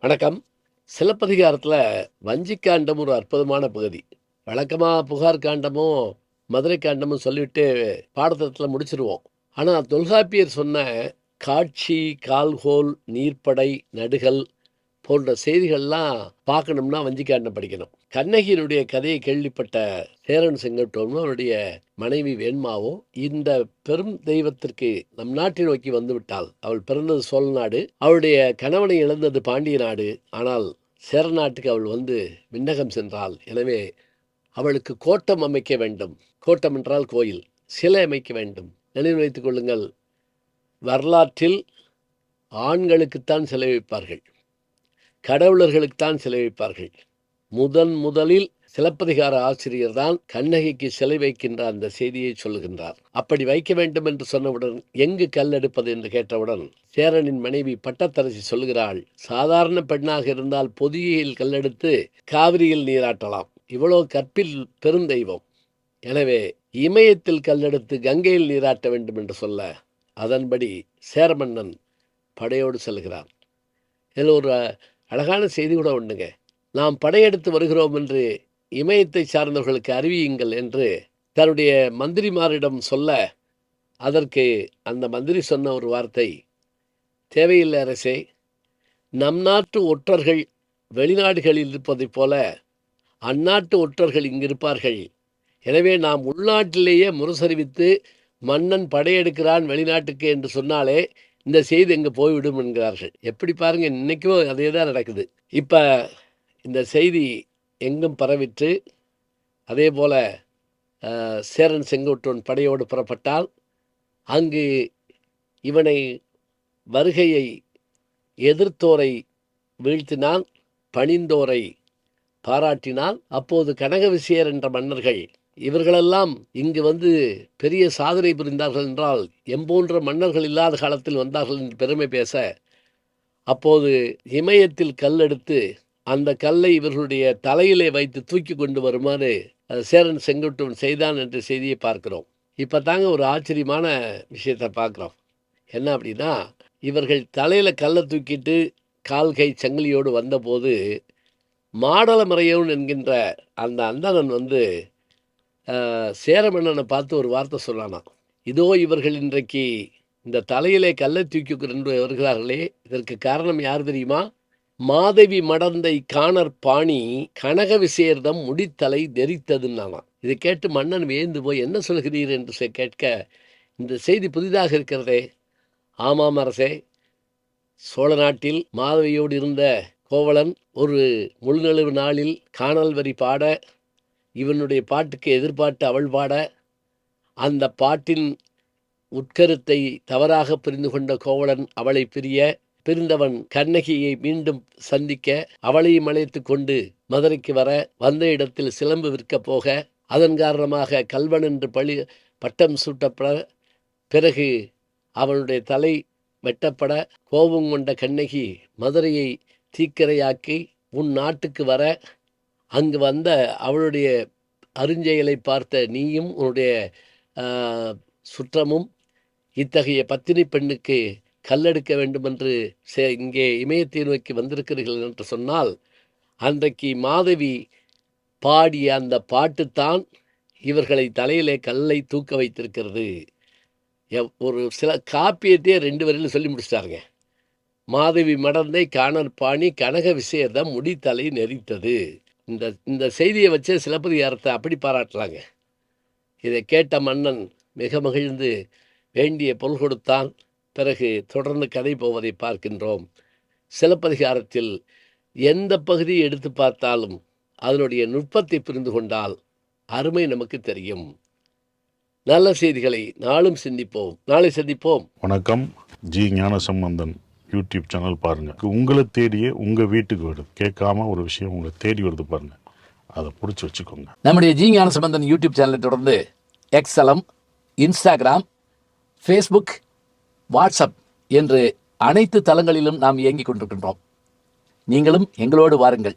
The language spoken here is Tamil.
வணக்கம். சிலப்பதிகாரத்துல வஞ்சிக் காண்டம் ஒரு அற்புதமான பகுதி. வழக்கமா புகார் காண்டமும், மதுரை காண்டமும் சொல்லிவிட்டு பாடத்திட்டத்துல முடிச்சிருவோம். ஆனா தொல்காப்பியர் சொன்ன காட்சி, கால்கோல், நீர்ப்படை, நடுகல் போன்ற செய்திகள்லாம் பார்க்கணும்னா வஞ்சிக் காண்டம் படிக்கணும். கண்ணகியினுடைய கதையை கேள்விப்பட்ட சேரன் செங்கோட்டுவனும், அவருடைய மனைவி வேண்மாவும், இந்த பெரும் தெய்வத்திற்கு நம் நாட்டை நோக்கி வந்துவிட்டாள். அவள் பிறந்தது சோழ நாடு. அவளுடைய கணவனை இழந்தது பாண்டிய நாடு. ஆனால் சேர நாட்டுக்கு அவள் வந்து விண்ணகம் சென்றாள். எனவே அவளுக்கு கோட்டம் அமைக்க வேண்டும். கோட்டம் என்றால் கோயில். சிலை அமைக்க வேண்டும். நினைவு வைத்துக் கொள்ளுங்கள், வரலாற்றில் ஆண்களுக்குத்தான் சிலை வைப்பார்கள், கடவுளர்களுக்குத்தான் சிலை வைப்பார்கள். முதலில் சிலப்பதிகார ஆசிரியர் தான் கண்ணகிக்கு சிலை வைக்கின்ற அந்த செய்தியை சொல்லுகின்றார். அப்படி வைக்க வேண்டும் என்று சொன்னவுடன் எங்கு கல் எடுப்பது என்று கேட்டவுடன் சேரனின் மனைவி பட்டத்தரசி சொல்லுகிறாள், சாதாரண பெண்ணாக இருந்தால் பொதிகையில் கல்லெடுத்து காவிரியில் நீராட்டலாம். இவ்வளோ கற்பில் பெருந்தெய்வம். எனவே இமயத்தில் கல்லெடுத்து கங்கையில் நீராட்ட வேண்டும் என்று சொல்ல, அதன்படி சேரமன்னன் படையோடு செல்கிறான். இதில் ஒரு அழகான செய்தி கூட உண்டுங்க. நாம் படையெடுத்து வருகிறோம் என்று இமயத்தை சார்ந்தவர்களுக்கு அறிவியுங்கள் என்று தன்னுடைய மந்திரிமாரிடம் சொல்ல, அதற்கு அந்த மந்திரி சொன்ன ஒரு வார்த்தை, தேவையில்லை அரசே, நம் நாட்டு ஒற்றர்கள் வெளிநாடுகளில் இருப்பதைப் போல அந்நாட்டு ஒற்றர்கள் இங்கு இருப்பார்கள். எனவே நாம் உள்நாட்டிலேயே முரசறிவித்து மன்னன் படையெடுக்கிறான் வெளிநாட்டுக்கு என்று சொன்னாலே இந்த செய்தி எங்கே போய்விடும் என்கிறார்கள். எப்படி பாருங்க, இன்னைக்கும் அதே தான் நடக்குது. இப்போ இந்த செய்தி எங்கும் பரவிற்று. அதே போல சேரன் செங்கோட்டுவன் படையோடு புறப்பட்டால் அங்கு இவனை வருகையை எதிர்த்தோரை வீழ்த்தினான், பணிந்தோரை பாராட்டினான். அப்போது கனகவிசியர் என்ற மன்னர்கள், இவர்களெல்லாம் இங்கு வந்து பெரிய சாதனை புரிந்தார்கள் என்றால் எம்போன்ற மன்னர்கள் இல்லாத காலத்தில் வந்தார்கள் என்று பெருமை பேச, அப்போது இமயத்தில் கல் எடுத்து அந்த கல்லை இவர்களுடைய தலையிலே வைத்து தூக்கி கொண்டு வருமாறு சேரன் செங்கோட்டுவன் செய்தான் என்ற செய்தியை பார்க்கிறோம். இப்போ தாங்க ஒரு ஆச்சரியமான விஷயத்தை பார்க்குறோம். என்ன அப்படின்னா, இவர்கள் தலையில் கல்லை தூக்கிட்டு கால் கை சங்கிலியோடு வந்தபோது மாடலமறையவன் என்கின்ற அந்த அந்தணன் வந்து சேரமன்னனை பார்த்து ஒரு வார்த்தை சொன்னானாம். இதோ இவர்கள் இன்றைக்கு இந்த தலையிலே கல்லை தூக்கி கொண்டு வருகிறார்களே, இதற்கு காரணம் யார் தெரியுமா? மாதவி மடந்தை காணற் பாணி கனக விசேர்தம் முடித்தலை நெறித்ததுன்னானாம். இதை கேட்டு மன்னன் வியந்து போய், என்ன சொல்கிறீர் என்று கேட்க, இந்த செய்தி புதிதாக இருக்கிறதே. ஆமாம் அரசே, சோழ நாட்டில் மாதவியோடு இருந்த கோவலன் ஒரு முழுநிலவு நாளில் காணல் வரி பாட, இவனுடைய பாட்டுக்கு எதிர்பாட்டு அவள் பாட, அந்த பாட்டின் உட்கருத்தை தவறாக புரிந்து கொண்ட கோவலன் அவளை பிரிந்தவன் கண்ணகியை மீண்டும் சந்திக்க, அவளையும் அழைத்து கொண்டு மதுரைக்கு வர, வந்த இடத்தில் சிலம்பு விற்க போக, அதன் காரணமாக கல்வன் என்று பட்டம் சூட்டப்பட, பிறகு அவனுடைய தலை வெட்டப்பட, கோபம் கொண்ட கண்ணகி மதுரையை தீக்கிரையாக்கி உன் நாட்டுக்கு வர, அங்கு வந்த அவளுடைய அருஞ்செயலை பார்த்த நீயும் உன்னுடைய சுற்றமும் இத்தகைய பத்தினி பெண்ணுக்கு கல்லெடுக்க வேண்டுமென்று இங்கே இமயத்தை நோக்கி வந்திருக்கிறீர்கள் என்று சொன்னால், அன்றைக்கு மாதவி பாடிய அந்த பாட்டுத்தான் இவர்களை தலையிலே கல்லை தூக்க வைத்திருக்கிறது. ஒரு சில காப்பியத்தையே 2 வரையில் சொல்லி முடிச்சிட்டாருங்க. மாதவி மடந்தை காணற் பாணி கனக விசேர்தம் முடித்தலை நெறித்தது. இந்த செய்தியை வச்சு சிலப்பதிகாரத்தை அப்படி பாராட்டலாங்க. இதை கேட்ட மன்னன் மிக மகிழ்ந்து வேண்டிய பொருள் கொடுத்தான். பிறகு தொடர்ந்து கதை போவதை பார்க்கின்றோம். சிலப்பதிகாரத்தில் எந்த பகுதியை எடுத்து பார்த்தாலும் அதனுடைய நுட்பத்தை புரிந்து கொண்டால் அருமை நமக்கு தெரியும். நல்ல செய்திகளை நாளும் சிந்திப்போம். நாளை சந்திப்போம். வணக்கம். ஜி ஞானசம்பந்தன் யூடியூப் சேனல் பாருங்கள். உங்களை தேடியே உங்கள் வீட்டுக்கு வருது. கேட்காம ஒரு விஷயம் உங்களை தேடி வருது பாருங்கள், அதை பிடிச்சி வச்சுக்கோங்க. நம்முடைய ஜி ஞானசம்பந்தன் யூடியூப் சேனலை தொடர்ந்து எக்ஸலம், இன்ஸ்டாகிராம், ஃபேஸ்புக், வாட்ஸ்அப் என்று அனைத்து தளங்களிலும் நாம் இயங்கிக் கொண்டிருக்கின்றோம். நீங்களும் எங்களோடு வாருங்கள்.